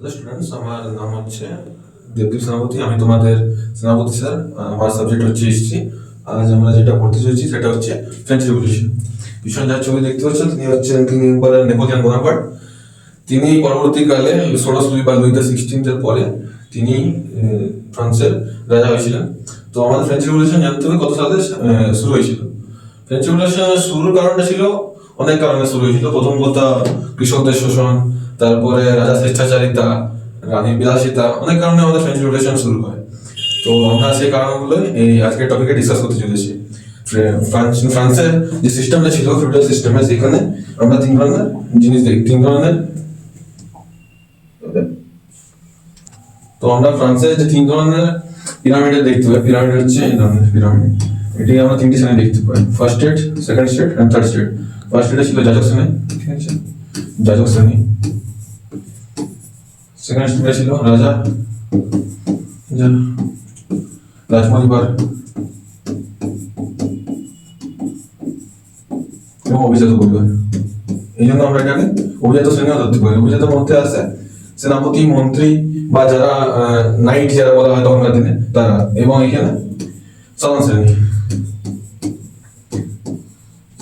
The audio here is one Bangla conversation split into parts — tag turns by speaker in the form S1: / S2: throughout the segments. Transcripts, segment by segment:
S1: হ্যালো স্টুডেন্টস, আমার নাম হচ্ছে দেবদীপ সেনাপতি। আমি তোমাদের সেনাপতি স্যার। আমার সাবজেক্ট হচ্ছে হিস্ট্রি। আজ আমরা যেটা পড়তে চলেছি সেটা হচ্ছে ফ্রেঞ্চ রেভলিউশন। পিছনে যার ছবি দেখতে পাচ্ছেন তিনি বলেন নেপোলিয়ন বোনাপার্ট। তিনি পরবর্তীকালে ষোড়শ লুই বা লুই XVI পরে তিনি ফ্রান্সের রাজা হয়েছিলেন। তো আমাদের ফ্রেঞ্চ রেভলিউশন জানতে হবে কত সালে শুরু হয়েছিল। ফ্রেঞ্চ রেভলিউশনের শুরুর কারণটা ছিল অনেক কারণে শুরু হয়েছিল। প্রথম কথা কৃষকদের শোষণ, তারপরে রাজা স্বেচ্ছাচারিতা, রানী বিলাসিতা, অনেক কারণে আমাদের ফ্রেঞ্চ রেভলিউশন শুরু হয়। তো আমরা সেই কারণগুলো এই আজকের টপিকে ডিসকাস করতে চলেছি। ফ্রান্সের যে সিস্টেমটা ছিল ফিউডাল সিস্টেমে, সেখানে আমরা তিন ধরনের জিনিস দেখি, তিন ধরনের। তো আমরা ফ্রান্সের যে তিন ধরনের পিরামিড দেখতে পাই, পিরামিড হচ্ছে এই ধরনের পিরামিড। এটি আমরা তিনটি শ্রেণী দেখতে পাই, first state, second state and third state. First স্টেটে ছিল যাজক শ্রেণী, ঠিক আছে, যাজক শ্রেণী। সেকেন্ড স্টেটে ছিল রাজা, রাজপরিবার এবং অভিজাত পরিবার। এই জন্য আমরা এটাকে অভিজাত শ্রেণীও ধরতে পারি। অভিজাতের মধ্যে আছে সেনাপতি, মন্ত্রী বা যারা নাইট যারা বলা হয় তখনকার দিনে তারা, এবং এখানে সাধারণ শ্রেণী,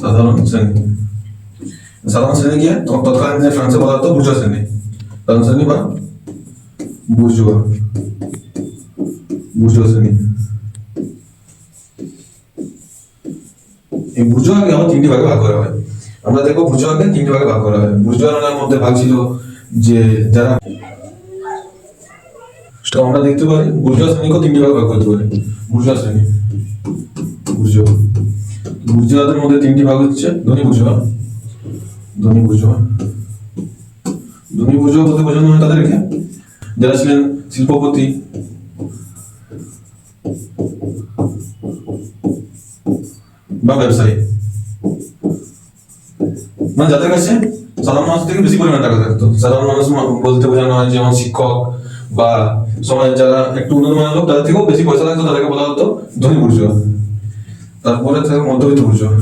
S1: সাধারণ শ্রেণী। সাধারণ শ্রেণী গিয়ে তৎকালীন দিনে ফ্রান্সে বলা হতো বুর্জোয়া শ্রেণী, সাধারণ শ্রেণী বা বুর্জোয়া, বুর্জোয়া শ্রেণী। এই বুর্জোয়াকে আমার তিনটি ভাগে ভাগ করা হয়। আমরা দেখবো বুর্জোয়াকে তিনটি ভাগে ভাগ করা হয়। বুর্জোয়ার মধ্যে ভাগ ছিল যে যারা, আমরা দেখতে পারি বুর্জোয়া শ্রেণীকে তিনটি ভাগে ভাগ করতে পারি। বুর্জোয়া শ্রেণী, বুর্জোয়া, বুর্জোয়াদের মধ্যে তিনটি ভাগ হচ্ছে ধনী বুর্জোয়া, ধনী বুর্জোয়া। ধনী বুর্জোয়া বলতে বোঝানো হয় তাদেরকে যারা ছিলেন শিল্পপতি, বা ব্যবসায়ী, মানে যাদের কাছে সাধারণ মানুষ থেকে বেশি পরিমাণে টাকা থাকতো। সাধারণ মানুষ বলতে বোঝানো হয় যেমন শিক্ষক বা সমাজের যারা একটু উন্নত মানের লোক, তাদের থেকেও বেশি পয়সা থাকতো, তাদেরকে বলা হতো ধনী বুর্জোয়া। তারপরে থাকে মধ্যবিত্ত বুর্জোয়া।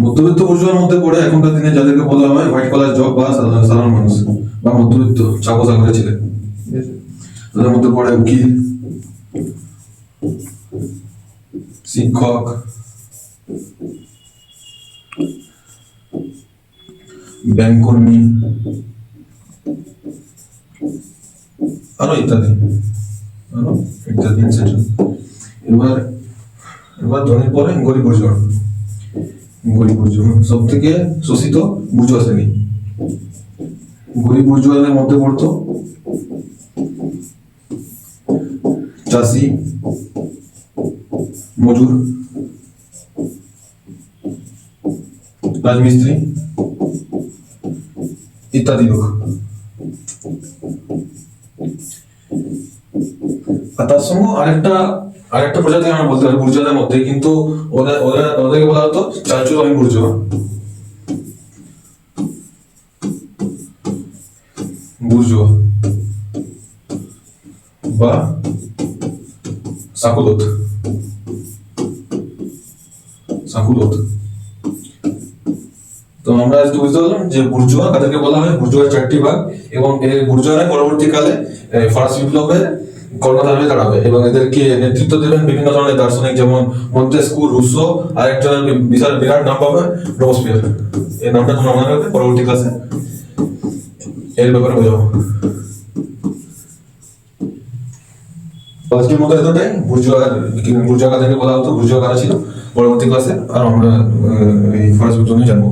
S1: মধ্যবিত্ত বুর্জোয়ার মধ্যে পড়ে এখনকার দিনে যাদেরকে বলা হয় হোয়াইট কলার জব বা সাধারণ মানুষ বা মধ্যবিত্ত চাকর ছিলেন। তাদের মধ্যে পড়ে উকিল, শিক্ষক, ব্যাংক কর্মী, আরো ইত্যাদি, আরো ইত্যাদি। এবার এবার ধনীর পরে গরিব বুর্জোয়া। গরিব বুর্জোয়া সব থেকে শোষিত বুর্জোয়া শ্রেণী। গরিব বুর্জোয়াদের মধ্যে পড়তো চাষি, মজুর, রাজমিস্ত্রি ইত্যাদি লোক। আর তার সঙ্গে আরেকটা প্রজাতি আমরা বলতে পারি বুর্জোয়াদের মধ্যে, কিন্তু ওদেরকে বলা হতো চালচুলামী বুর্জোয়া, বুর্জোয়া বা সাকুলোত, সাকুলোত। তো আমরা আজকে বুঝতে পারলাম যে বুর্জোয়া কাদেরকে বলা হয়। বুর্জোয়ার চারটি ভাগ, এবং এই বুর্জোয়ারা পরবর্তীকালে ফরাসি বিপ্লবের কর্ণধার হয়ে দাঁড়াবে, এবং এদেরকে নেতৃত্ব দেবেন বিভিন্ন ধরনের দার্শনিক, যেমন মন্তেস্কু, রুসো, আরেকজনের বিরাট নাম পাবে রোবসপিয়ার। এই নামটা তোমরা মনে রাখবে, পরবর্তী ক্লাসে এর ব্যাপারে বোঝাবো। আজকের মতো এতটাই। বুর্জোয়া কাদেরকে বলা হতো, বুর্জোয়া কারা ছিল, পরবর্তী ক্লাসে আর আমরা এই ফরাসি বিপ্লব নিয়ে জানবো।